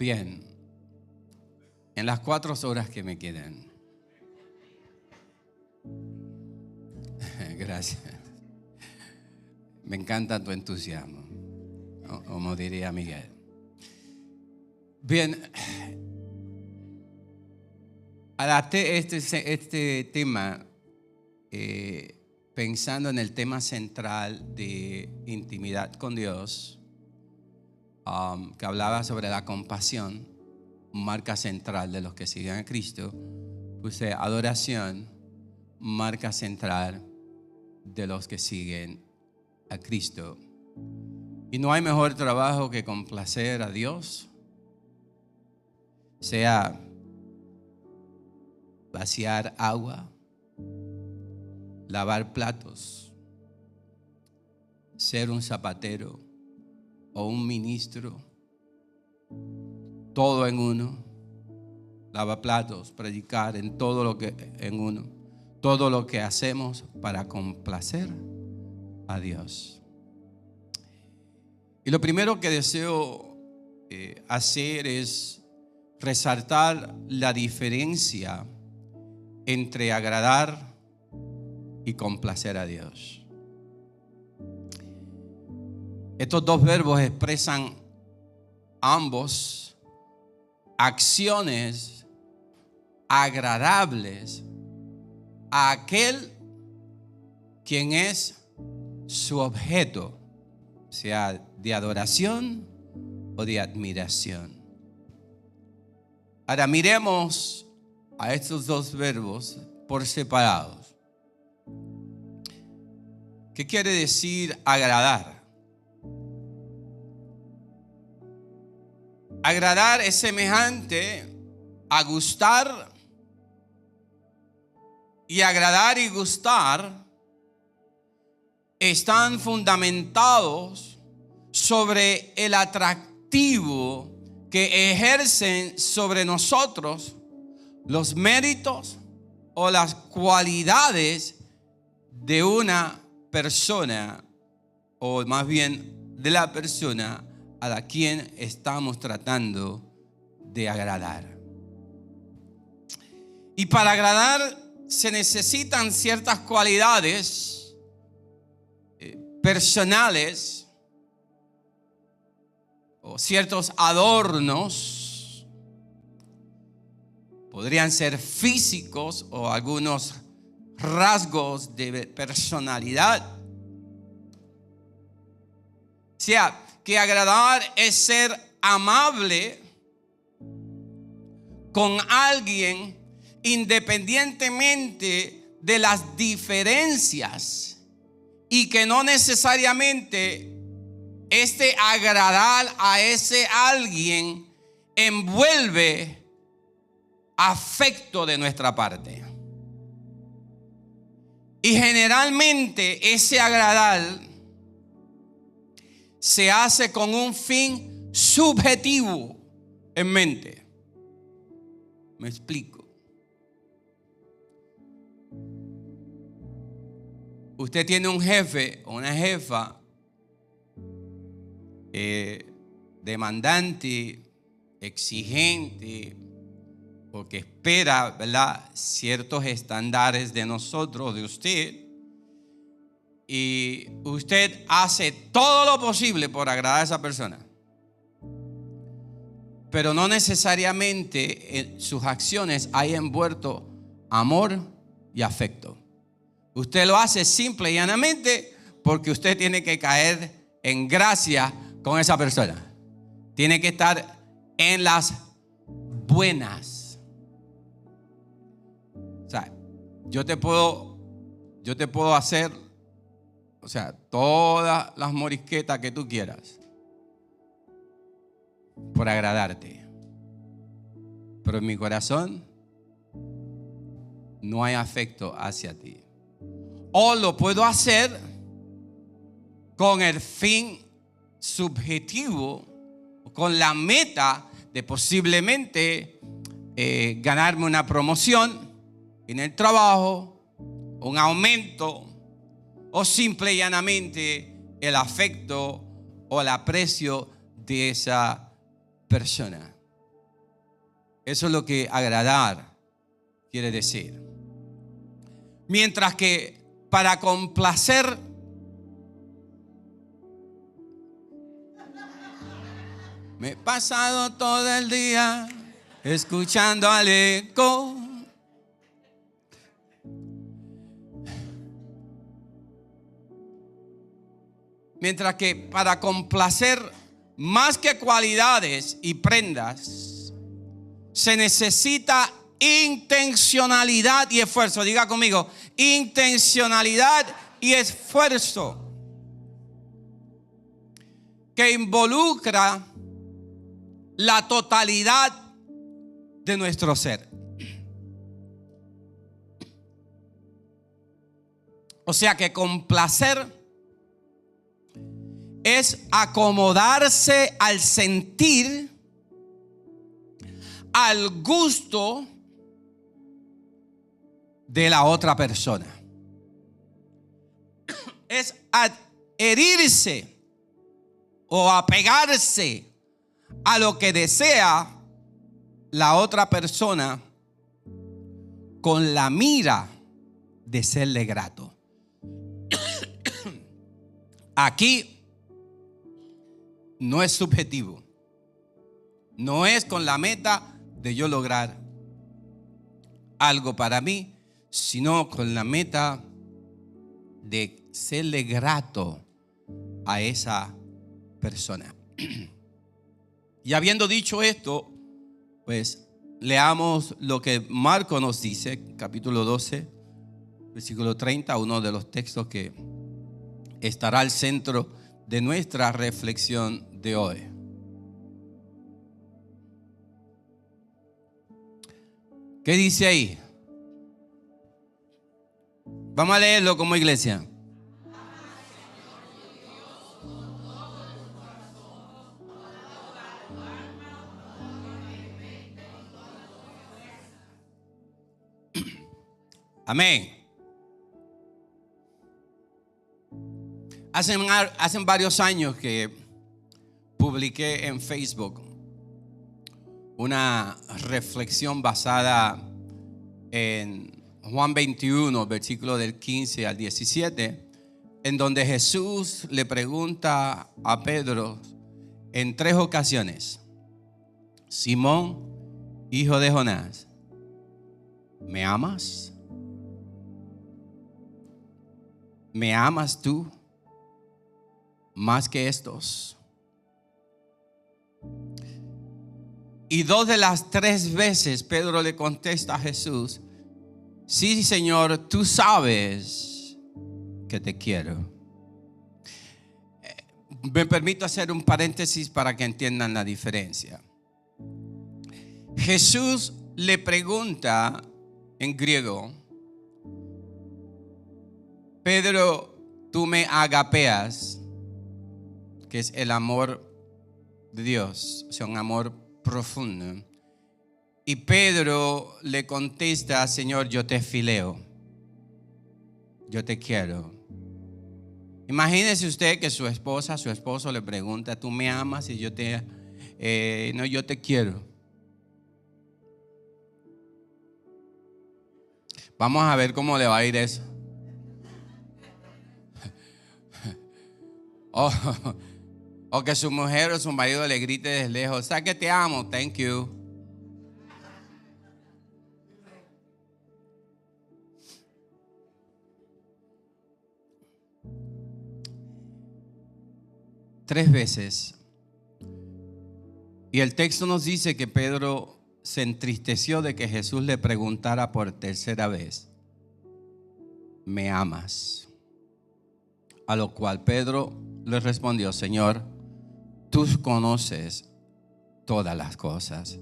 Bien, en las 4 horas que me quedan. Gracias. Me encanta tu entusiasmo, como diría Miguel. Bien, adapté este tema pensando en el tema central de intimidad con Dios, que hablaba sobre la compasión, marca central de los que siguen a Cristo. Puse adoración, marca central de los que siguen a Cristo. Y no hay mejor trabajo que complacer a Dios, sea vaciar agua, lavar platos, ser un zapatero o un ministro, todo en uno. Lava platos, predicar, en todo lo que en uno, todo lo que hacemos para complacer a Dios. Y lo primero que deseo hacer es resaltar la diferencia entre agradar y complacer a Dios. Estos dos verbos expresan ambos acciones agradables a aquel quien es su objeto, sea de adoración o de admiración. Ahora miremos a estos dos verbos por separados. ¿Qué quiere decir agradar? Agradar es semejante a gustar, y agradar y gustar están fundamentados sobre el atractivo que ejercen sobre nosotros los méritos o las cualidades de una persona, o más bien de la persona a la quien estamos tratando de agradar. Y para agradar se necesitan ciertas cualidades personales o ciertos adornos. Podrían ser físicos o algunos rasgos de personalidad. O sea, que agradar es ser amable con alguien independientemente de las diferencias, y que no necesariamente este agradar a ese alguien envuelve afecto de nuestra parte. Y generalmente ese agradar se hace con un fin subjetivo en mente. Me explico. Usted tiene un jefe o una jefa demandante, exigente, o que espera, ¿verdad?, ciertos estándares de nosotros, de usted. Y usted hace todo lo posible por agradar a esa persona, pero no necesariamente en sus acciones hay envuelto amor y afecto. Usted lo hace simple y llanamente porque usted tiene que caer en gracia con esa persona. Tiene que estar en las buenas. O sea, yo te puedo hacer, o sea, todas las morisquetas que tú quieras por agradarte, pero en mi corazón no hay afecto hacia ti. O lo puedo hacer con el fin subjetivo, con la meta de posiblemente ganarme una promoción en el trabajo, un aumento, o simple y llanamente el afecto o el aprecio de esa persona. Eso es lo que agradar quiere decir. Mientras que para complacer, me he pasado todo el día escuchando al eco. Mientras que para complacer, más que cualidades y prendas, se necesita intencionalidad y esfuerzo. Diga conmigo, intencionalidad y esfuerzo, que involucra la totalidad de nuestro ser. O sea que complacer es acomodarse al sentir, al gusto de la otra persona. Es adherirse o apegarse a lo que desea la otra persona con la mira de serle grato. Aquí no es subjetivo. No es con la meta de yo lograr algo para mí, sino con la meta de serle grato a esa persona. Y habiendo dicho esto, pues leamos lo que Marcos nos dice, capítulo 12, versículo 30, uno de los textos que estará al centro de nuestra reflexión de hoy. ¿Qué dice ahí? Vamos a leerlo como iglesia. Amén. Hace varios años que publiqué en Facebook una reflexión basada en Juan 21, versículo del 15 al 17, en donde Jesús le pregunta a Pedro en 3 ocasiones: Simón, hijo de Jonás, ¿me amas? ¿Me amas tú más que estos? Y 2 de las 3 veces Pedro le contesta a Jesús: sí, Señor, tú sabes que te quiero. Me permito hacer un paréntesis para que entiendan la diferencia. Jesús le pregunta en griego: Pedro, tú me agapeas, que es el amor de Dios, o sea, un amor profundo. Y Pedro le contesta: Señor, yo te fileo, yo te quiero. Imagínese usted que su esposo le pregunta: ¿tú me amas? Y yo no, yo te quiero. Vamos a ver cómo le va a ir eso. O que su mujer o su marido le grite desde lejos: ¿sabes que te amo? Thank you. Tres veces. Y el texto nos dice que Pedro se entristeció de que Jesús le preguntara por tercera vez: ¿me amas? A lo cual Pedro le respondió: Señor, tú conoces todas las cosas,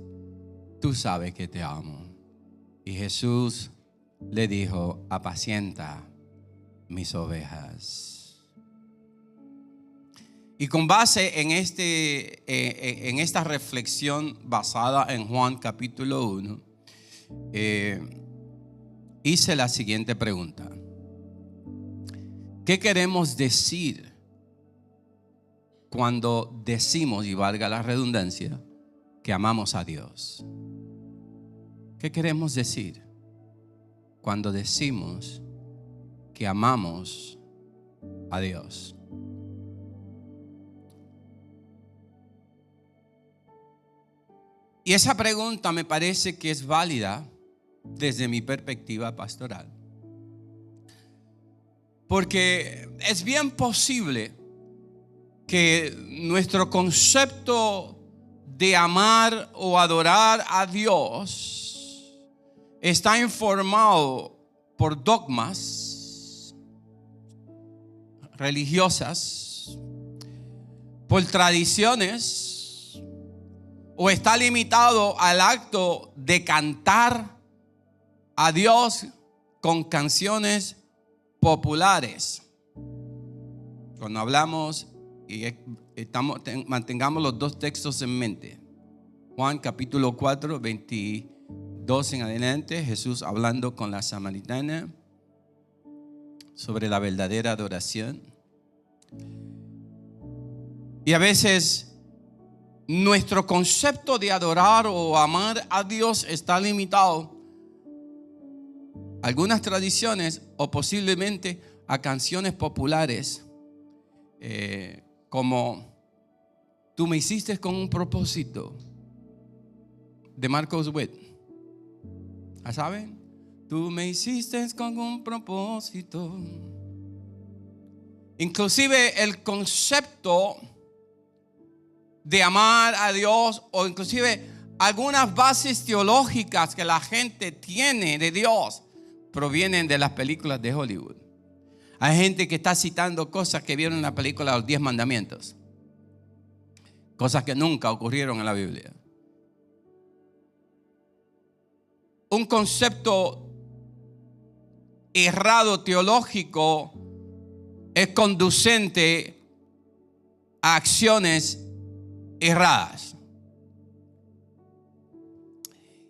tú sabes que te amo. Y Jesús le dijo: apacienta mis ovejas. Y con base en esta reflexión basada en Juan capítulo 1, hice la siguiente pregunta: ¿qué queremos decir cuando decimos, y valga la redundancia, que amamos a Dios? ¿Qué queremos decir cuando decimos que amamos a Dios? Y esa pregunta me parece que es válida desde mi perspectiva pastoral. Porque es bien posible que nuestro concepto de amar o adorar a Dios está informado por dogmas religiosas, por tradiciones, o está limitado al acto de cantar a Dios con canciones populares. Cuando hablamos y mantengamos los dos textos en mente. Juan capítulo 4, 22 en adelante, Jesús hablando con la samaritana sobre la verdadera adoración. Y a veces nuestro concepto de adorar o amar a Dios está limitado a algunas tradiciones o posiblemente a canciones populares, como Tú me hiciste con un propósito, de Marcos Witt. ¿Saben? Tú me hiciste con un propósito. Inclusive el concepto de amar a Dios, o inclusive algunas bases teológicas que la gente tiene de Dios, provienen de las películas de Hollywood. Hay gente que está citando cosas que vieron en la película Los 10 Mandamientos, cosas que nunca ocurrieron en la Biblia. Un concepto errado teológico es conducente a acciones erradas.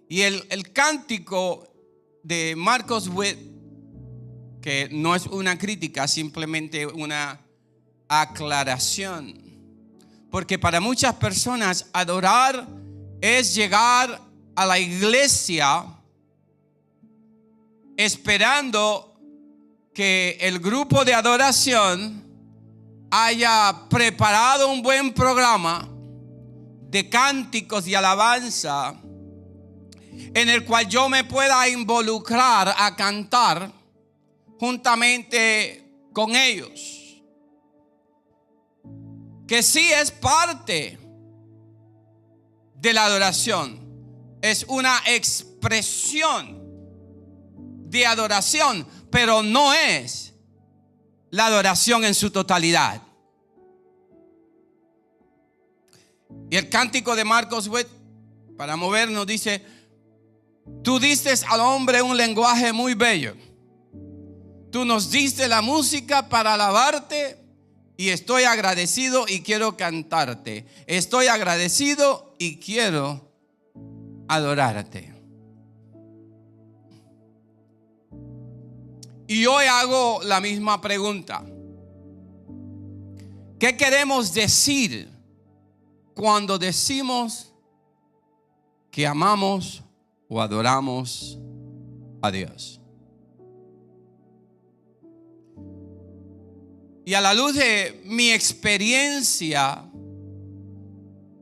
Y el cántico de Marcos Witt, que no es una crítica, simplemente una aclaración, porque para muchas personas adorar es llegar a la iglesia esperando que el grupo de adoración haya preparado un buen programa de cánticos y alabanza en el cual yo me pueda involucrar a cantar juntamente con ellos, que sí es parte de la adoración, es una expresión de adoración, pero no es la adoración en su totalidad. Y el cántico de Marcos Witt, para movernos, dice: Tú diste al hombre un lenguaje muy bello. Tú nos diste la música para alabarte, y estoy agradecido y quiero cantarte. Estoy agradecido y quiero adorarte. Y hoy hago la misma pregunta. ¿Qué queremos decir cuando decimos que amamos o adoramos a Dios? Y a la luz de mi experiencia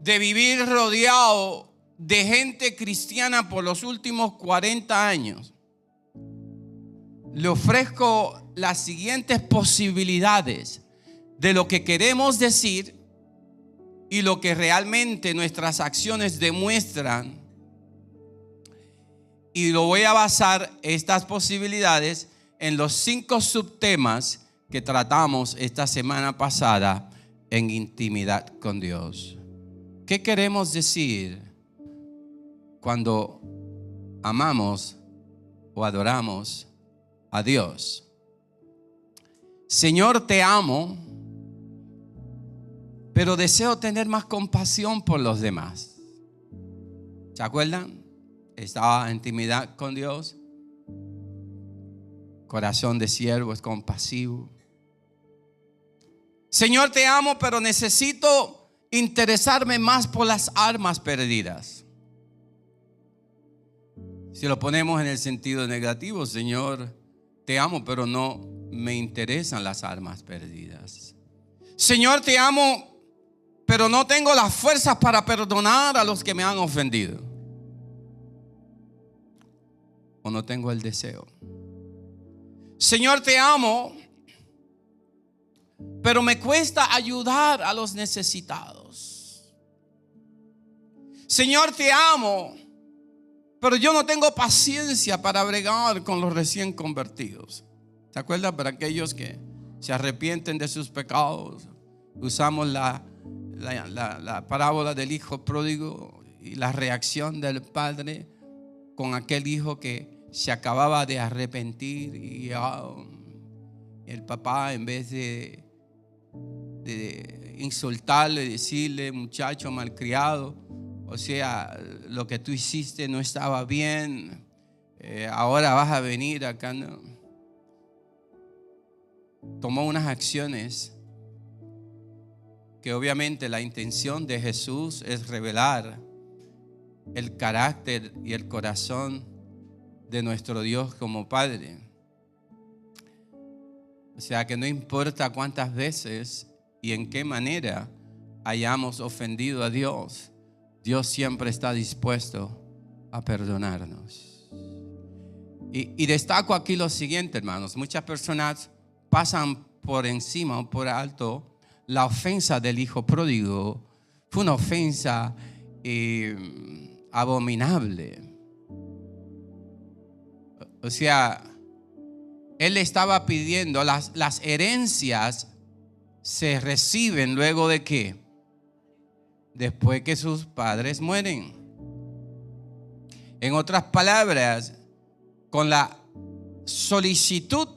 de vivir rodeado de gente cristiana por los últimos 40 años, le ofrezco las siguientes posibilidades de lo que queremos decir y lo que realmente nuestras acciones demuestran. Y lo voy a basar estas posibilidades en los 5 subtemas que tratamos esta semana pasada en intimidad con Dios. ¿Qué queremos decir cuando amamos o adoramos a Dios? Señor, te amo, pero deseo tener más compasión por los demás. ¿Se acuerdan? Estaba en intimidad con Dios. Corazón de siervo es compasivo. Señor, te amo, pero necesito interesarme más por las almas perdidas. Si lo ponemos en el sentido negativo, Señor, te amo, pero no me interesan las almas perdidas. Señor, te amo, pero no tengo las fuerzas para perdonar a los que me han ofendido. O no tengo el deseo. Señor, te amo, pero me cuesta ayudar a los necesitados. Señor, te amo, pero yo no tengo paciencia para bregar con los recién convertidos. ¿Se acuerdan? Para aquellos que se arrepienten de sus pecados, usamos la parábola del hijo pródigo y la reacción del padre con aquel hijo que se acababa de arrepentir y el papá, en vez de insultarle, decirle muchacho malcriado, o sea, lo que tú hiciste no estaba bien, ahora vas a venir acá, ¿no? Tomó unas acciones que obviamente la intención de Jesús es revelar el carácter y el corazón de nuestro Dios como Padre. O sea que no importa cuántas veces y en qué manera hayamos ofendido a Dios, Dios siempre está dispuesto a perdonarnos. Y destaco aquí lo siguiente, hermanos. Muchas personas pasan por encima o por alto la ofensa del hijo pródigo. Fue una ofensa abominable. O sea, él estaba pidiendo, las herencias se reciben luego de ¿qué? Después que sus padres mueren. En otras palabras, con la solicitud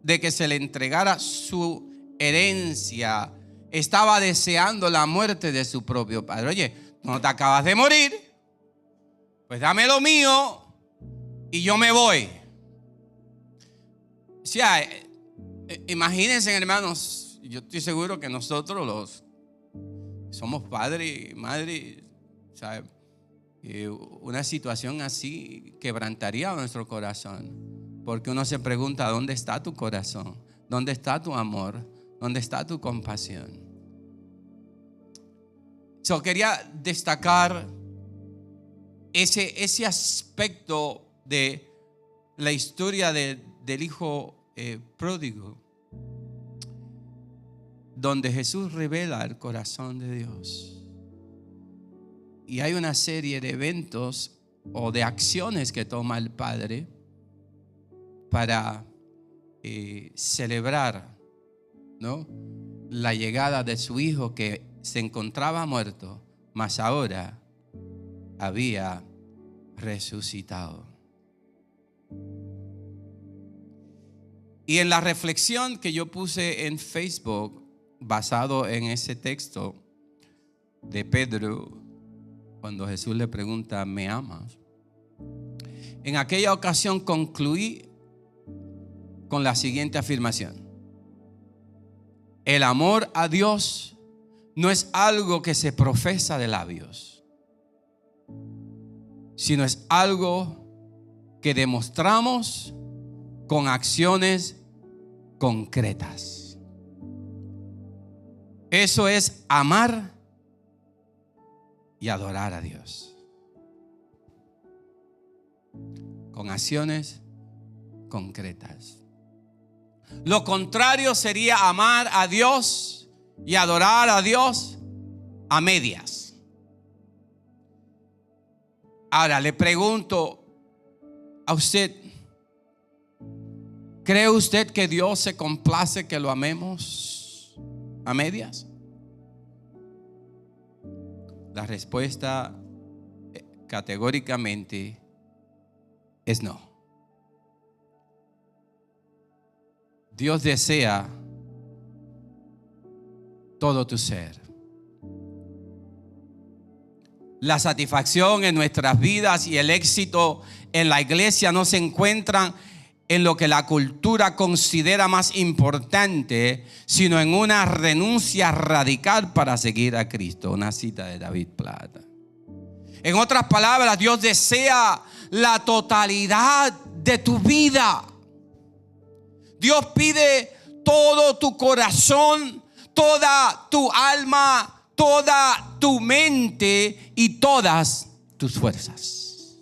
de que se le entregara su herencia, estaba deseando la muerte de su propio padre. Oye, no te acabas de morir, pues dame lo mío y yo me voy. O sea, imagínense, hermanos, yo estoy seguro que nosotros los somos padres y madres, ¿sabe? Una situación así quebrantaría nuestro corazón, porque uno se pregunta: ¿dónde está tu corazón? ¿Dónde está tu amor? ¿Dónde está tu compasión? Yo quería destacar ese aspecto de la historia del hijo pródigo, donde Jesús revela el corazón de Dios. Y hay una serie de eventos o de acciones que toma el Padre para celebrar, ¿no?, la llegada de su hijo, que se encontraba muerto, mas ahora había resucitado. Y en la reflexión que yo puse en Facebook, basado en ese texto de Pedro, cuando Jesús le pregunta: ¿me amas? En aquella ocasión concluí con la siguiente afirmación: el amor a Dios no es algo que se profesa de labios, sino es algo que demostramos con acciones concretas. Eso es amar y adorar a Dios, con acciones concretas. Lo contrario sería amar a Dios y adorar a Dios a medias. Ahora le pregunto a usted: ¿cree usted que Dios se complace que lo amemos a medias? La respuesta categóricamente es no. Dios desea todo tu ser. La satisfacción en nuestras vidas y el éxito en la iglesia no se encuentran en lo que la cultura considera más importante, sino en una renuncia radical para seguir a Cristo. Una cita de David Plata. En otras palabras, Dios desea la totalidad de tu vida. Dios pide todo tu corazón, toda tu alma, toda tu mente y todas tus fuerzas.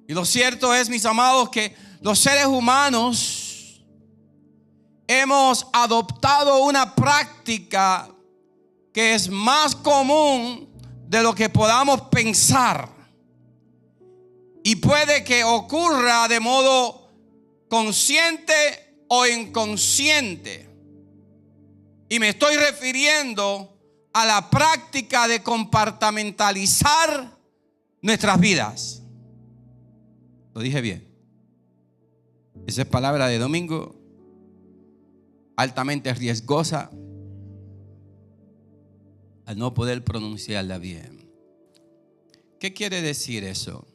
Y lo cierto es, mis amados, que los seres humanos hemos adoptado una práctica que es más común de lo que podamos pensar. Y puede que ocurra de modo consciente o inconsciente. Y me estoy refiriendo a la práctica de compartimentalizar nuestras vidas. Lo dije bien. Esa es palabra de domingo, altamente riesgosa al no poder pronunciarla bien. ¿Qué quiere decir eso?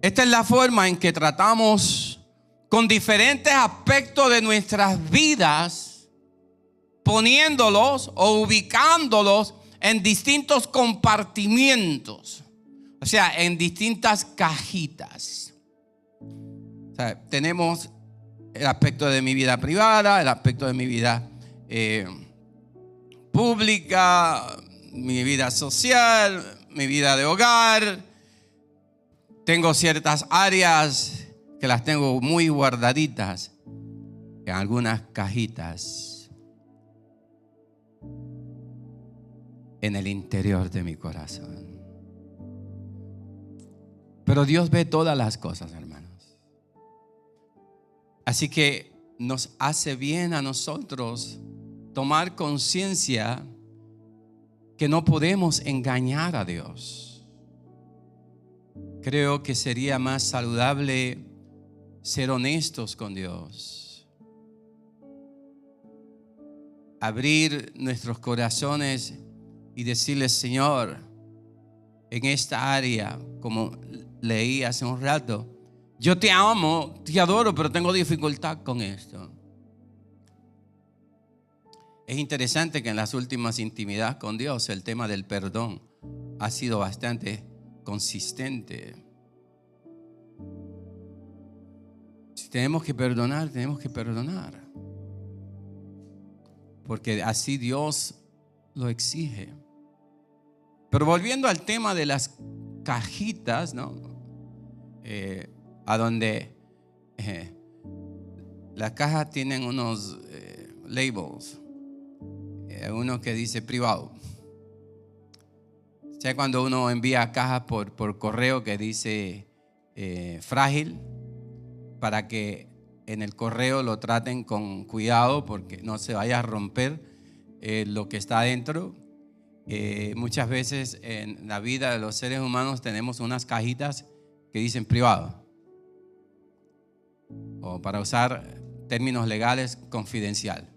Esta es la forma en que tratamos con diferentes aspectos de nuestras vidas, poniéndolos o ubicándolos en distintos compartimientos, o sea, en distintas cajitas. O sea, tenemos el aspecto de mi vida privada, el aspecto de mi vida pública, mi vida social, mi vida de hogar. Tengo ciertas áreas que las tengo muy guardaditas en algunas cajitas en el interior de mi corazón. Pero Dios ve todas las cosas, hermanos. Así que nos hace bien a nosotros tomar conciencia que no podemos engañar a Dios. Creo que sería más saludable ser honestos con Dios. Abrir nuestros corazones y decirle: Señor, en esta área, como leí hace un rato, yo te amo, te adoro, pero tengo dificultad con esto. Es interesante que en las últimas intimidades con Dios el tema del perdón ha sido bastante consistente. Si tenemos que perdonar, tenemos que perdonar, porque así Dios lo exige. Pero volviendo al tema de las cajitas, ¿no? A donde las cajas tienen unos labels, uno que dice privado. O sea, cuando uno envía cajas por correo que dice frágil, para que en el correo lo traten con cuidado porque no se vaya a romper lo que está adentro. Muchas veces en la vida de los seres humanos tenemos unas cajitas que dicen privado, o para usar términos legales, confidencial.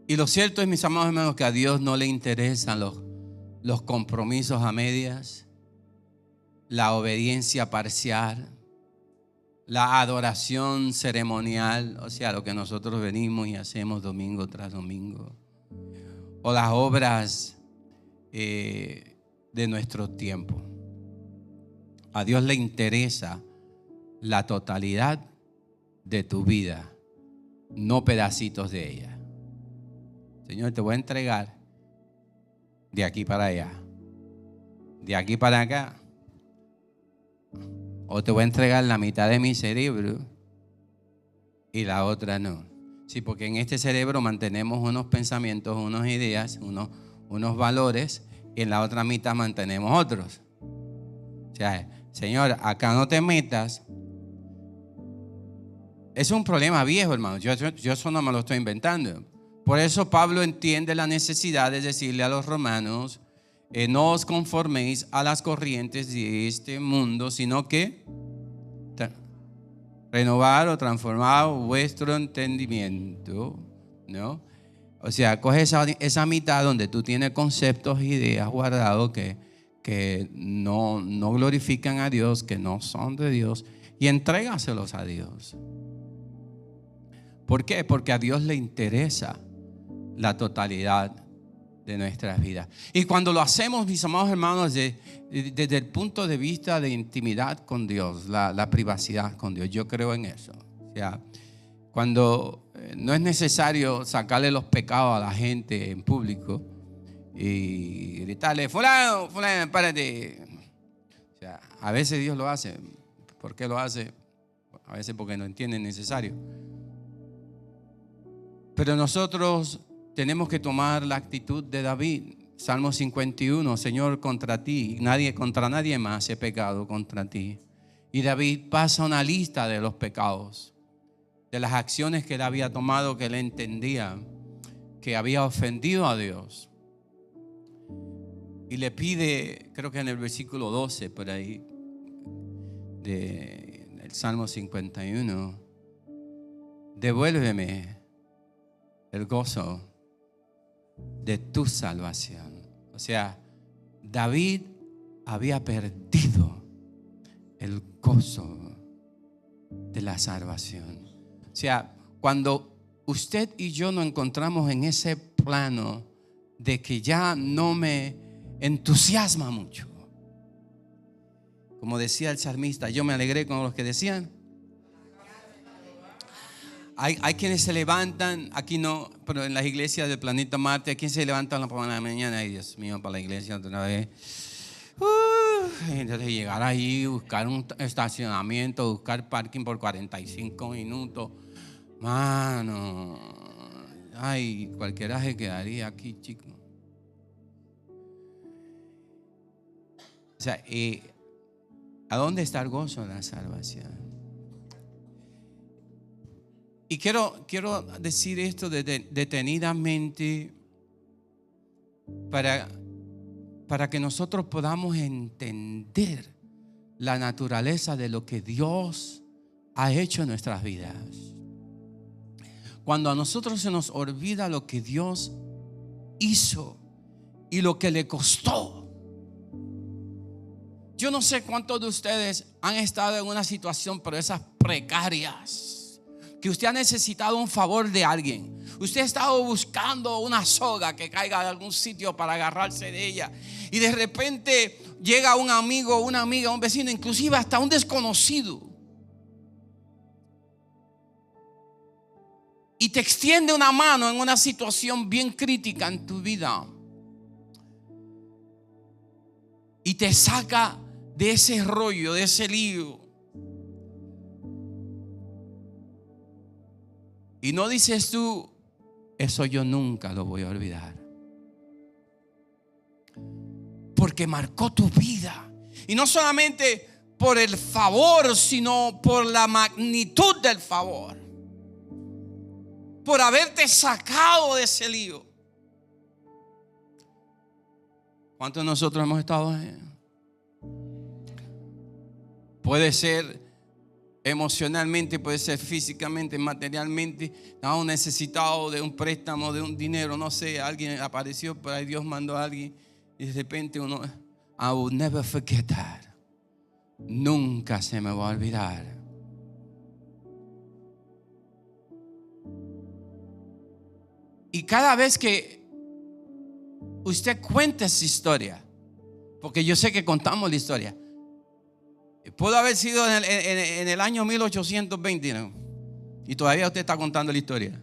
Y lo cierto es, mis amados hermanos, que a Dios no le interesan los compromisos a medias, la obediencia parcial, la adoración ceremonial, o sea, lo que nosotros venimos y hacemos domingo tras domingo, o las obras de nuestro tiempo. A Dios le interesa la totalidad de tu vida, no pedacitos de ella. Señor, te voy a entregar de aquí para allá, de aquí para acá, o te voy a entregar la mitad de mi cerebro y la otra no. Sí, porque en este cerebro mantenemos unos pensamientos, unas ideas, unos valores, y en la otra mitad mantenemos otros. O sea, Señor, acá no te metas. Es un problema viejo, hermano. Yo eso no me lo estoy inventando. Por eso Pablo entiende la necesidad de decirle a los romanos: no os conforméis a las corrientes de este mundo, sino que renovar o transformar vuestro entendimiento, ¿no? O sea, coge esa mitad donde tú tienes conceptos, ideas guardados que no glorifican a Dios, que no son de Dios, y entrégaselos a Dios. ¿Por qué? Porque a Dios le interesa la totalidad de nuestras vidas. Y cuando lo hacemos, mis amados hermanos, desde el punto de vista de intimidad con Dios, la privacidad con Dios, yo creo en eso. O sea, cuando no es necesario sacarle los pecados a la gente en público y gritarle, fulano, fulano, párate. O sea, a veces Dios lo hace. ¿Por qué lo hace? A veces porque no entiende necesario. Pero nosotros tenemos que tomar la actitud de David. Salmo 51, Señor, contra ti, contra nadie más he pecado contra ti. Y David pasa una lista de los pecados, de las acciones que él había tomado, que él entendía que había ofendido a Dios. Y le pide, creo que en el versículo 12, por ahí, del Salmo 51, devuélveme el gozo de tu salvación. O sea, David había perdido el gozo de la salvación. O sea, cuando usted y yo nos encontramos en ese plano de que ya no me entusiasma mucho, como decía el salmista, yo me alegré con los que decían. Hay quienes se levantan, aquí no, pero en las iglesias del planeta Marte, hay quienes se levantan por la mañana, ay Dios mío, para la iglesia otra vez. Entonces llegar ahí, buscar un estacionamiento, buscar parking por 45 minutos. Mano, ay, cualquiera se quedaría aquí, chico. O sea, ¿a dónde está el gozo de la salvación? Y quiero decir esto detenidamente para que nosotros podamos entender la naturaleza de lo que Dios ha hecho en nuestras vidas. Cuando a nosotros se nos olvida lo que Dios hizo y lo que le costó. Yo no sé cuántos de ustedes han estado en una situación, pero esas precarias, que usted ha necesitado un favor de alguien. Usted ha estado buscando una soga que caiga de algún sitio para agarrarse de ella, y de repente llega un amigo, una amiga, un vecino, inclusive hasta un desconocido, y te extiende una mano en una situación bien crítica en tu vida y te saca de ese rollo, de ese lío. Y no dices tú, eso yo nunca lo voy a olvidar, porque marcó tu vida. Y no solamente por el favor, sino por la magnitud del favor, por haberte sacado de ese lío. ¿Cuántos de nosotros hemos estado ahí? Puede ser emocionalmente, puede ser físicamente, materialmente. Estamos necesitados de un préstamo, de un dinero, no sé, alguien apareció por ahí, Dios mandó a alguien, y de repente uno, I will never forget that. Nunca se me va a olvidar. Y cada vez que usted cuenta esa historia, porque yo sé que contamos la historia, pudo haber sido en el año 1820, ¿no? Y todavía usted está contando la historia.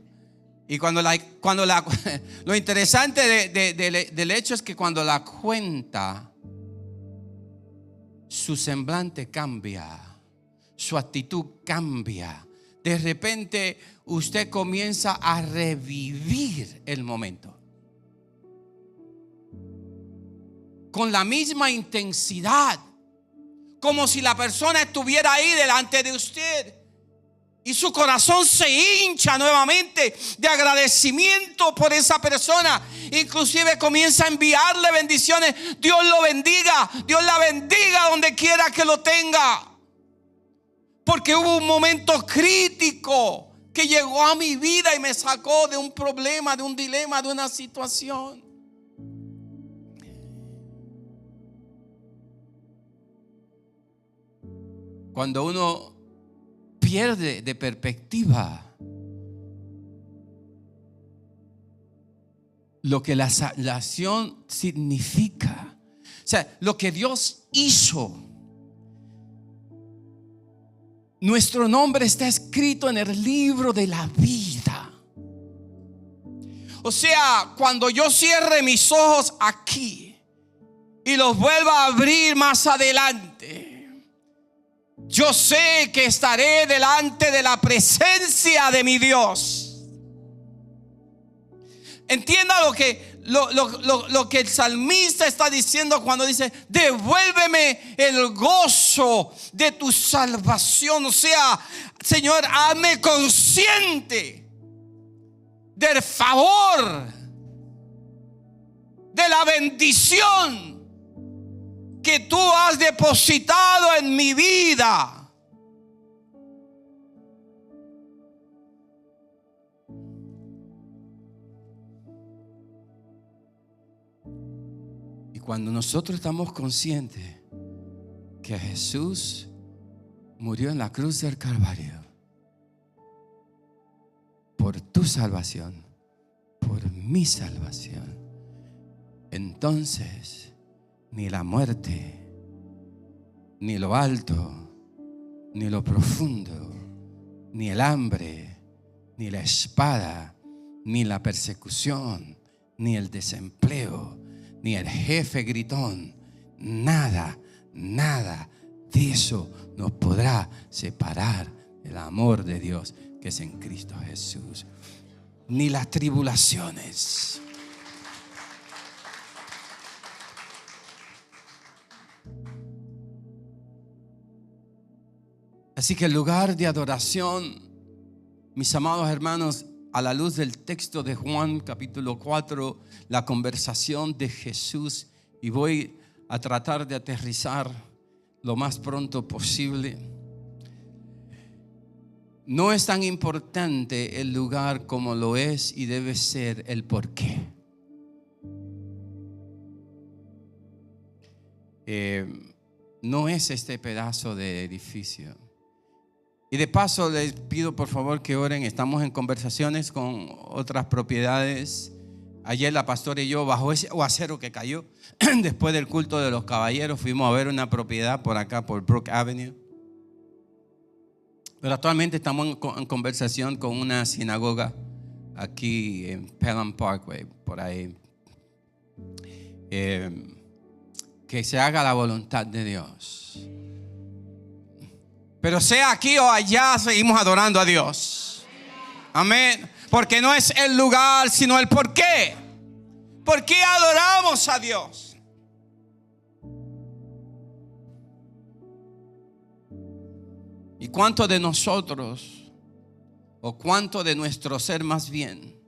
Y lo interesante del hecho es que cuando la cuenta, su semblante cambia, su actitud cambia. De repente usted comienza a revivir el momento con la misma intensidad, como si la persona estuviera ahí delante de usted, y su corazón se hincha nuevamente de agradecimiento por esa persona. Inclusive comienza a enviarle bendiciones. Dios lo bendiga, Dios la bendiga donde quiera que lo tenga, porque hubo un momento crítico que llegó a mi vida y me sacó de un problema, de un dilema, de una situación. Cuando uno pierde de perspectiva lo que la salvación significa. O sea, lo que Dios hizo. Nuestro nombre está escrito en el libro de la vida. O sea, cuando yo cierre mis ojos aquí y los vuelva a abrir más adelante, yo sé que estaré delante de la presencia de mi Dios. Entienda lo que el salmista está diciendo cuando dice: devuélveme el gozo de tu salvación. O sea, Señor, hazme consciente del favor, de la bendición que tú has depositado en mi vida. Cuando nosotros estamos conscientes que Jesús murió en la cruz del Calvario por tu salvación, por mi salvación, entonces ni la muerte, ni lo alto, ni lo profundo, ni el hambre, ni la espada, ni la persecución, ni el desempleo, ni el jefe gritón, nada de eso nos podrá separar del amor de Dios que es en Cristo Jesús. Ni las tribulaciones. Así que el lugar de adoración, mis amados hermanos, a la luz del texto de Juan capítulo 4, la conversación de Jesús, y voy a tratar de aterrizar lo más pronto posible. No es tan importante el lugar como lo es y debe ser el porqué. No es este pedazo de edificio. Y de paso les pido por favor que oren. Estamos en conversaciones con otras propiedades. Ayer la pastora y yo, bajo ese aguacero que cayó después del culto de los caballeros, fuimos a ver una propiedad por acá, por Brook Avenue. Pero actualmente estamos en conversación con una sinagoga aquí en Pelham Parkway, por ahí. Que se haga la voluntad de Dios. Pero sea aquí o allá, seguimos adorando a Dios. Amén. Porque no es el lugar, sino el por qué. ¿Por qué adoramos a Dios? ¿Y cuánto de nosotros, o cuánto de nuestro ser más bien,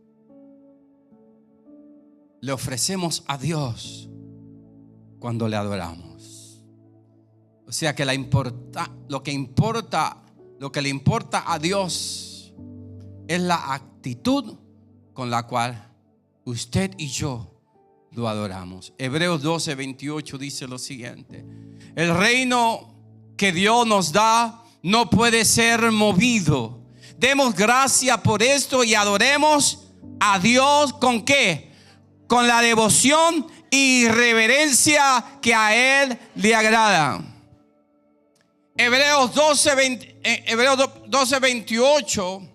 le ofrecemos a Dios cuando le adoramos? O sea que lo que le importa a Dios es la actitud con la cual usted y yo lo adoramos. Hebreos 12:28 dice lo siguiente: el reino que Dios nos da no puede ser movido. Demos gracia por esto y adoremos a Dios ¿con qué? Con la devoción y reverencia que a Él le agrada. Hebreos 12:28,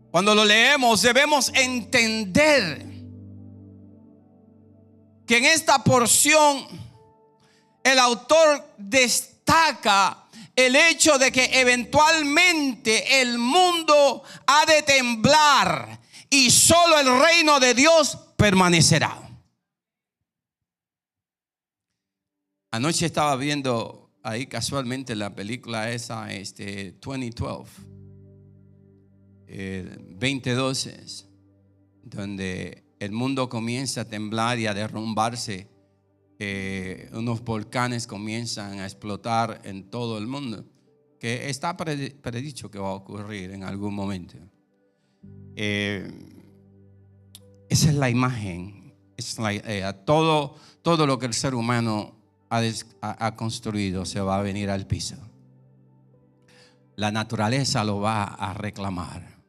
cuando lo leemos, debemos entender que en esta porción el autor destaca el hecho de que eventualmente el mundo ha de temblar y solo el reino de Dios permanecerá. Anoche estaba viendo ahí casualmente la película esa, 2012, 2012, donde el mundo comienza a temblar y a derrumbarse. Unos volcanes comienzan a explotar en todo el mundo, que está predicho que va a ocurrir en algún momento. Esa es la imagen. Todo lo que el ser humano ha construido se va a venir al piso. La naturaleza lo va a reclamar.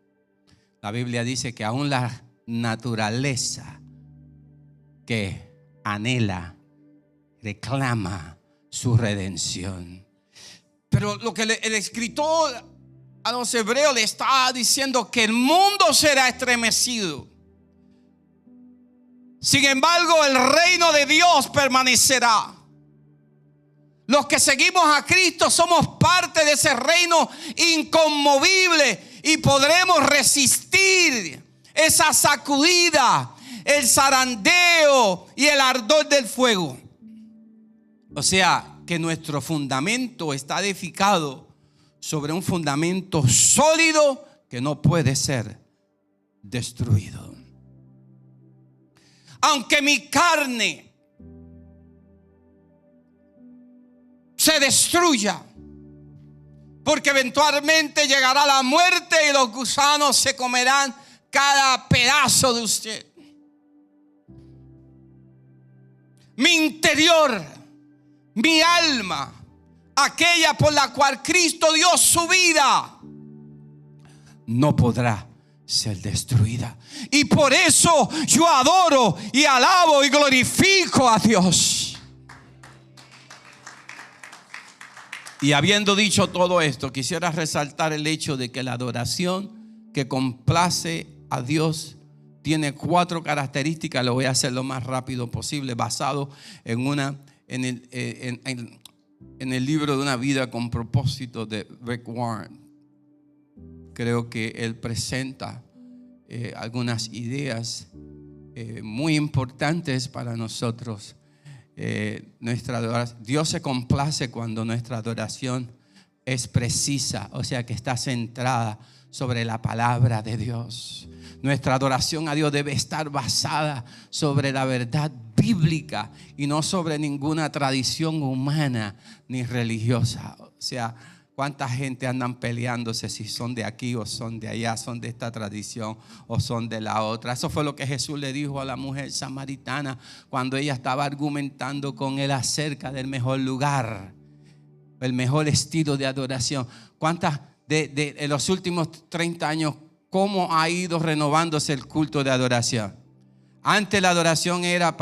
La Biblia dice que aún naturaleza que anhela, reclama su redención. Pero lo que el escritor a los hebreos le está diciendo que el mundo será estremecido. Sin embargo, el reino de Dios permanecerá. Los que seguimos a Cristo somos parte de ese reino inconmovible y podremos resistir esa sacudida, el zarandeo y el ardor del fuego. O sea, que nuestro fundamento está edificado sobre un fundamento sólido que no puede ser destruido. Aunque mi carne se destruya, porque eventualmente llegará la muerte y los gusanos se comerán cada pedazo de usted. Mi interior, mi alma, aquella por la cual Cristo dio su vida, no podrá ser destruida. Y por eso yo adoro y alabo y glorifico a Dios. Y habiendo dicho todo esto, quisiera resaltar el hecho de que la adoración que complace a Dios tiene 4 características. Lo voy a hacer lo más rápido posible, basado en el libro de Una vida con propósito de Rick Warren. Creo que él presenta algunas ideas muy importantes para nosotros. Nuestra adoración, Dios se complace cuando nuestra adoración es precisa, o sea que está centrada sobre la palabra de Dios. Nuestra adoración a Dios debe estar basada sobre la verdad bíblica y no sobre ninguna tradición humana ni religiosa. O sea, ¿cuánta gente andan peleándose si son de aquí o son de allá, son de esta tradición o son de la otra? Eso fue lo que Jesús le dijo a la mujer samaritana cuando ella estaba argumentando con él acerca del mejor lugar, el mejor estilo de adoración. ¿Cuántas en los últimos 30 años, cómo ha ido renovándose el culto de adoración? Antes la adoración era,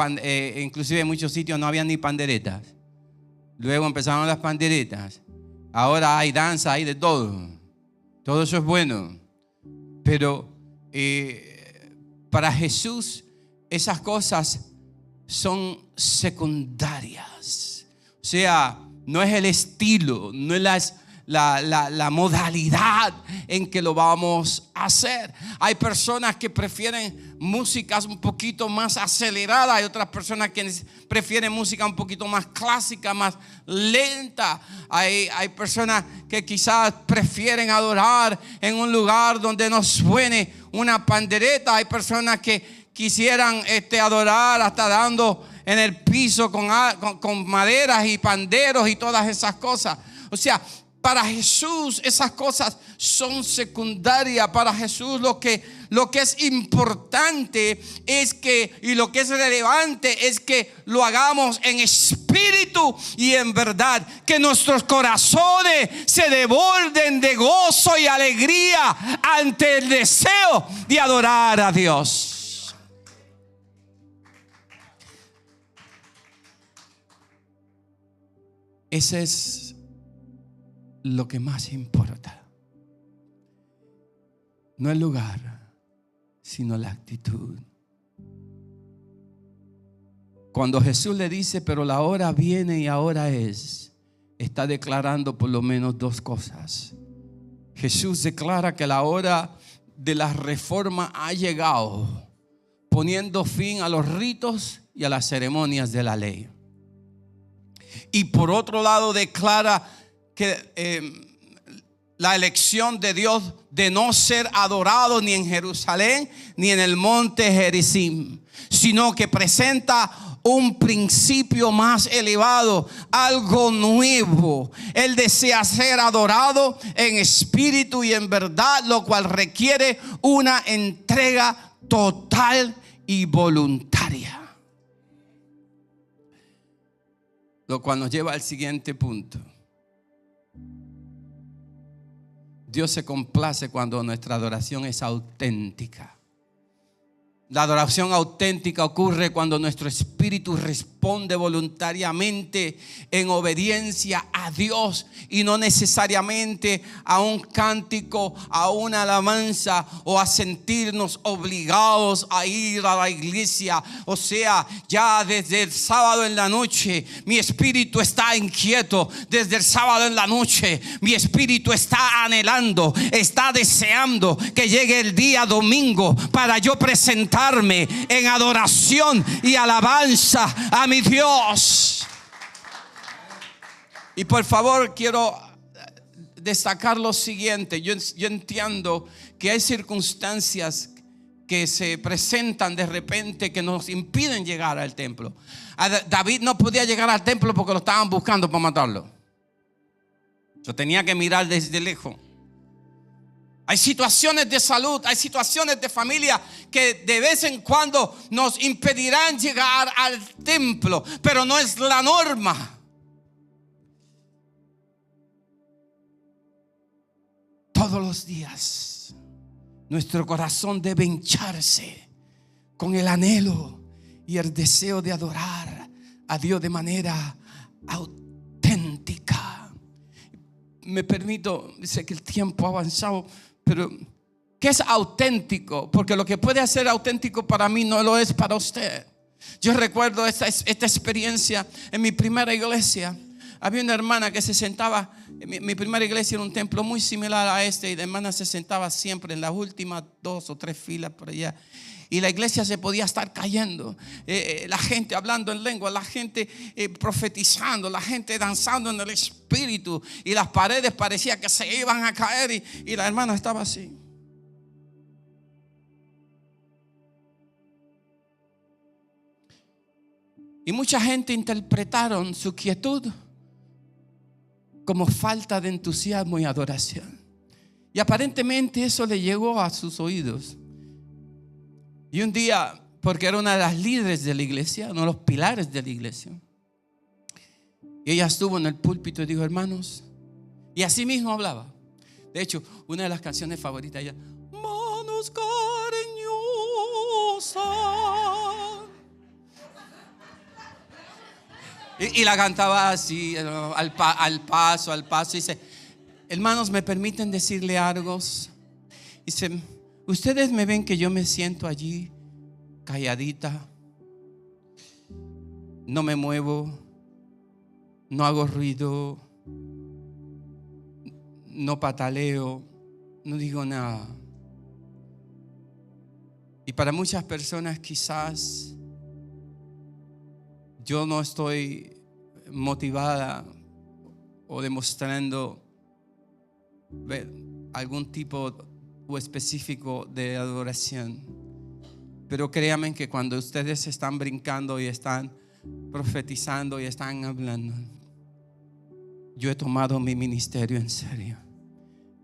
inclusive en muchos sitios no había ni panderetas. Luego empezaron las panderetas. Ahora hay danza, hay de todo. Todo eso es bueno. Pero para Jesús esas cosas son secundarias. O sea, no es el estilo, no es la modalidad en que lo vamos a hacer. Hay personas que prefieren músicas un poquito más aceleradas. Hay otras personas que prefieren música un poquito más clásica, más lenta. Hay personas que quizás prefieren adorar en un lugar donde no suene una pandereta. Hay personas que quisieran adorar hasta dando en el piso con maderas y panderos y todas esas cosas. O sea, para Jesús esas cosas son secundarias. Para Jesús lo que es importante es que, y lo que es relevante es que lo hagamos en espíritu y en verdad. Que nuestros corazones se desborden de gozo y alegría ante el deseo de adorar a Dios. Ese es lo que más importa. No el lugar, sino la actitud. Cuando Jesús le dice, pero la hora viene y ahora es, está declarando por lo menos 2 cosas. Jesús declara que la hora de la reforma ha llegado, poniendo fin a los ritos y a las ceremonias de la ley. Y por otro lado declara que la elección de Dios de no ser adorado ni en Jerusalén ni en el monte Gerizim, sino que presenta un principio más elevado, algo nuevo. Él desea ser adorado en espíritu y en verdad, lo cual requiere una entrega total y voluntaria. Lo cual nos lleva al siguiente punto. Dios se complace cuando nuestra adoración es auténtica. La adoración auténtica ocurre cuando nuestro espíritu responde voluntariamente en obediencia a Dios y no necesariamente a un cántico, a una alabanza o a sentirnos obligados a ir a la iglesia. O sea, ya desde el sábado en la noche mi espíritu está inquieto. Desde el sábado en la noche mi espíritu está anhelando, está deseando que llegue el día domingo para yo presentarme en adoración y alabanza a mi Dios. Y por favor, quiero destacar lo siguiente. Yo entiendo que hay circunstancias que se presentan de repente que nos impiden llegar al templo. David no podía llegar al templo porque lo estaban buscando para matarlo. Yo tenía que mirar desde lejos. Hay situaciones de salud, hay situaciones de familia que de vez en cuando nos impedirán llegar al templo, pero no es la norma. Todos los días nuestro corazón debe hincharse con el anhelo y el deseo de adorar a Dios de manera auténtica. Me permito, dice que el tiempo ha avanzado, pero ¿qué es auténtico? Porque lo que puede ser auténtico para mí no lo es para usted. Yo recuerdo esta experiencia en mi primera iglesia. Había una hermana que se sentaba. Mi primera iglesia era un templo muy similar a este, y la hermana se sentaba siempre en las últimas 2 o 3 filas por allá. Y la iglesia se podía estar cayendo. La gente hablando en lengua, la gente profetizando, la gente danzando en el espíritu. Y las paredes parecía que se iban a caer. Y la hermana estaba así. Y mucha gente interpretaron su quietud como falta de entusiasmo y adoración. Y aparentemente eso le llegó a sus oídos. Y un día, porque era una de las líderes de la iglesia, uno de los pilares de la iglesia, y ella estuvo en el púlpito y dijo: hermanos, y así mismo hablaba. De hecho, una de las canciones favoritas de ella: manos cariñosas. Y la cantaba así, al paso. Y dice: hermanos, ¿me permiten decirle algo? Dice: ustedes me ven que yo me siento allí calladita, no me muevo, no hago ruido, no pataleo, no digo nada. Y para muchas personas quizás yo no estoy motivada o demostrando algún tipo o específico de adoración. Pero créanme que cuando ustedes están brincando y están profetizando y están hablando, yo he tomado mi ministerio en serio,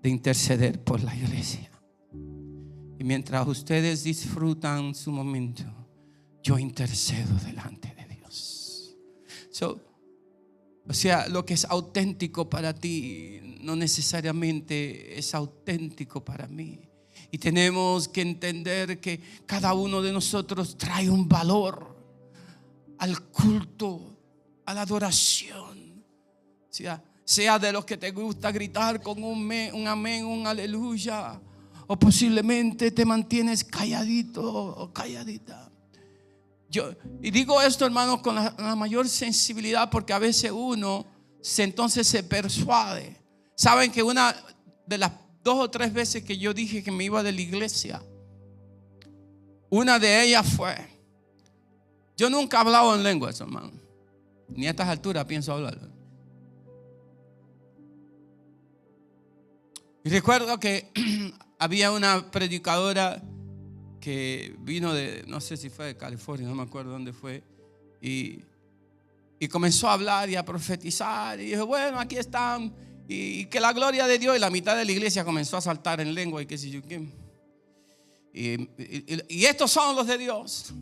de interceder por la iglesia. Y mientras ustedes disfrutan su momento, yo intercedo delante de Dios. O sea, lo que es auténtico para ti no necesariamente es auténtico para mí. Y tenemos que entender que cada uno de nosotros trae un valor al culto, a la adoración. Sea de los que te gusta gritar con un amén, un aleluya, o posiblemente te mantienes calladito o calladita. Y digo esto, hermanos, con la mayor sensibilidad, porque a veces uno entonces se persuade. Saben que una de las 2 o 3 veces que yo dije que me iba de la iglesia, una de ellas fue: yo nunca he hablado en lenguas, hermano, ni a estas alturas pienso hablar. Y recuerdo que había una predicadora que vino de, no sé si fue de California, no me acuerdo dónde fue, y comenzó a hablar y a profetizar, y dijo: bueno, aquí están, y que la gloria de Dios. Y la mitad de la iglesia comenzó a saltar en lengua y qué sé yo qué. Y estos son los de Dios.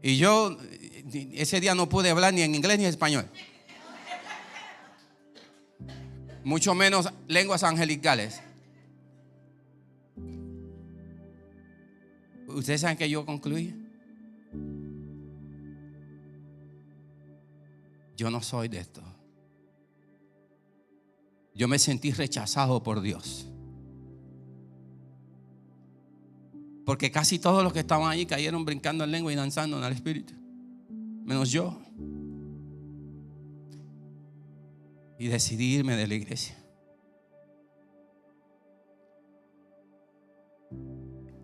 Y yo ese día no pude hablar ni en inglés ni en español, mucho menos lenguas angelicales. ¿Ustedes saben que yo concluí? Yo no soy de esto. Yo me sentí rechazado por Dios. Porque casi todos los que estaban allí cayeron brincando en lengua y danzando en el Espíritu. Menos yo. Y decidí irme de la iglesia.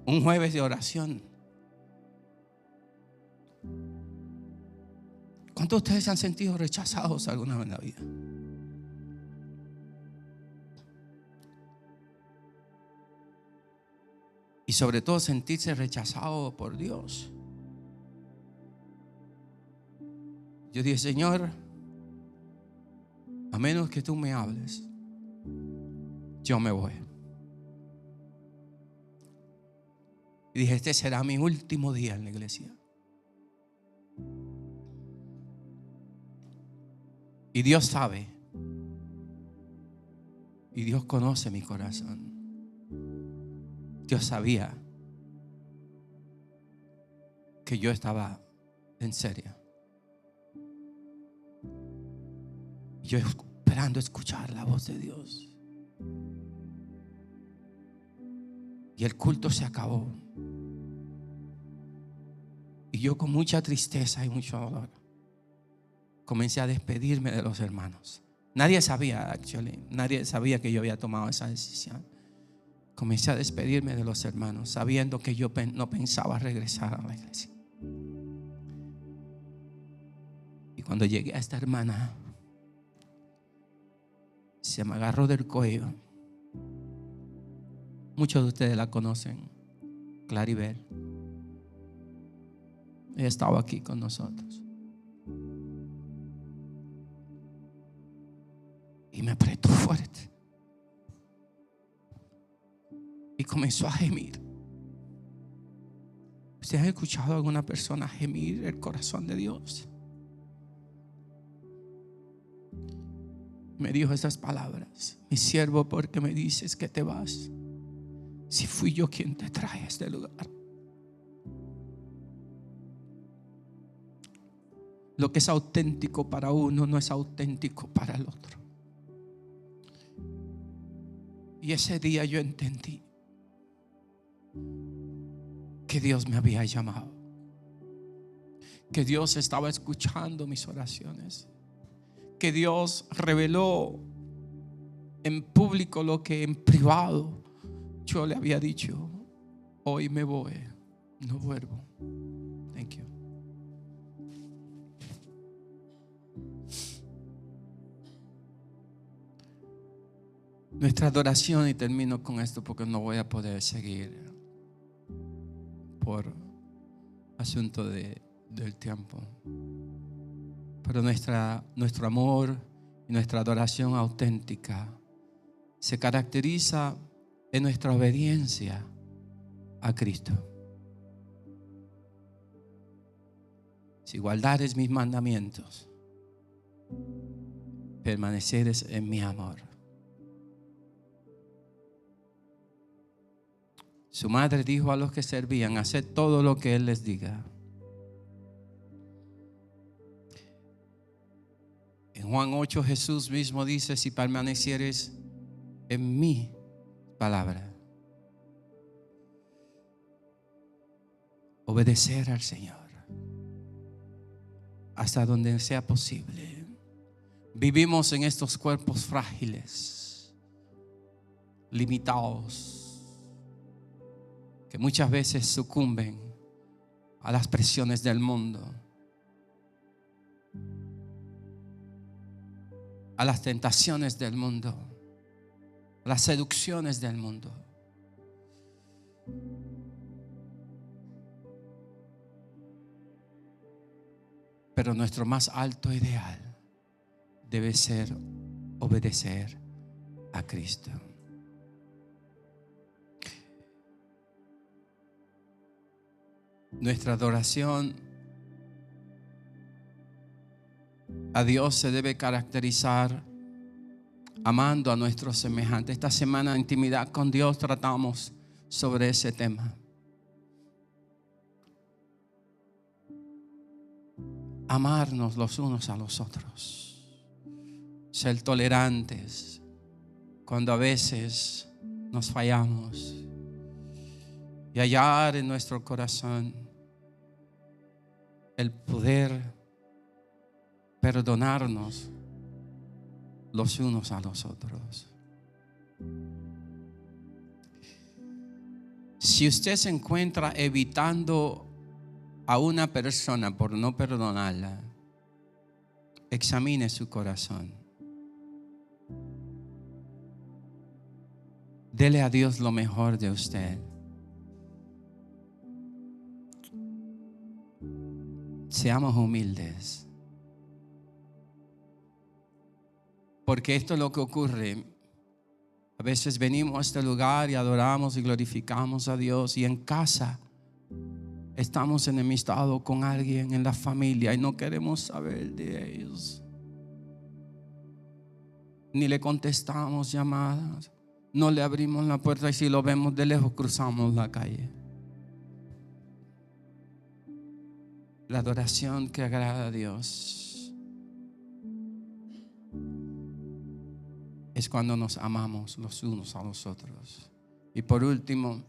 Un jueves de oración. ¿Cuántos de ustedes se han sentido rechazados alguna vez en la vida? Y sobre todo sentirse rechazado por Dios. Yo dije, Señor, a menos que tú me hables, yo me voy. Y dije, este será mi último día en la iglesia. Y Dios sabe. Y Dios conoce mi corazón. Dios sabía que yo estaba en serio. Yo esperando escuchar la voz de Dios. Y el culto se acabó. Y yo con mucha tristeza y mucho dolor comencé a despedirme de los hermanos. Nadie sabía que yo había tomado esa decisión. Comencé a despedirme de los hermanos, sabiendo que yo no pensaba regresar a la iglesia. Y cuando llegué a esta hermana, se me agarró del cuello. Muchos de ustedes la conocen, Claribel. Ella estaba aquí con nosotros. Y me apretó fuerte. Y comenzó a gemir. ¿Usted ha escuchado a alguna persona gemir el corazón de Dios? Me dijo esas palabras: mi siervo, ¿por qué me dices que te vas? Si fui yo quien te trae a este lugar. Lo que es auténtico para uno no es auténtico para el otro. Y ese día yo entendí que Dios me había llamado, que Dios estaba escuchando mis oraciones, que Dios reveló en público lo que en privado yo le había dicho. Hoy me voy, no vuelvo. Thank you. Nuestra adoración, y termino con esto porque no voy a poder seguir por asunto del tiempo. Pero nuestro amor y nuestra adoración auténtica se caracteriza en nuestra obediencia a Cristo. Si guardares mis mandamientos, permaneceres en mi amor. Su madre dijo a los que servían: haced todo lo que Él les diga. En Juan 8 Jesús mismo dice: si permanecieres en mi palabra. Obedecer al Señor hasta donde sea posible. Vivimos en estos cuerpos frágiles, limitados, que muchas veces sucumben a las presiones del mundo, a las tentaciones del mundo, a las seducciones del mundo. Pero nuestro más alto ideal debe ser obedecer a Cristo. Nuestra adoración a Dios se debe caracterizar amando a nuestros semejantes. Esta semana en intimidad con Dios tratamos sobre ese tema. amarnos los unos a los otros, ser tolerantes cuando a veces nos fallamos y hallar en nuestro corazón el poder perdonarnos los unos a los otros. Si usted se encuentra evitando a una persona por no perdonarla, examine su corazón. Dele a Dios lo mejor de usted. Seamos humildes. Porque esto es lo que ocurre. A veces venimos a este lugar y adoramos y glorificamos a Dios, y en casa estamos enemistados con alguien en la familia y no queremos saber de ellos. Ni le contestamos llamadas, no le abrimos la puerta, y si lo vemos de lejos cruzamos la calle. La adoración que agrada a Dios es cuando nos amamos los unos a los otros. Y por último,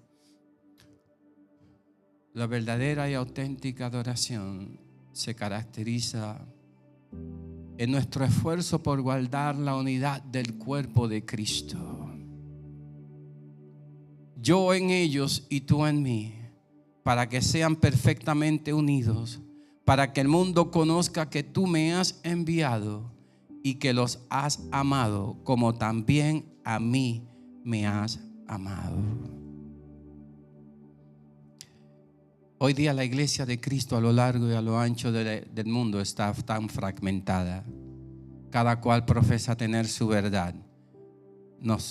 la verdadera y auténtica adoración se caracteriza en nuestro esfuerzo por guardar la unidad del cuerpo de Cristo. Yo en ellos y tú en mí, para que sean perfectamente unidos, para que el mundo conozca que tú me has enviado y que los has amado como también a mí me has amado. Hoy día la iglesia de Cristo a lo largo y a lo ancho del mundo está tan fragmentada. Cada cual profesa tener su verdad.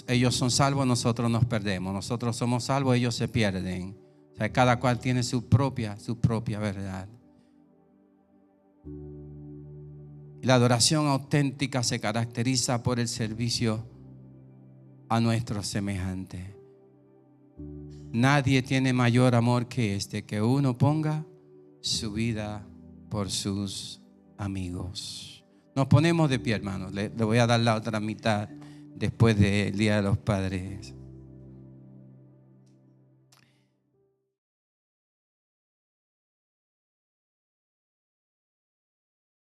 Ellos son salvos, nosotros nos perdemos. Nosotros somos salvos, ellos se pierden. O sea, cada cual tiene su propia verdad. La adoración auténtica se caracteriza por el servicio a nuestros semejantes. Nadie tiene mayor amor que este, que uno ponga su vida por sus amigos. Nos ponemos de pie, hermanos. Le voy a dar la otra mitad después del Día de los Padres.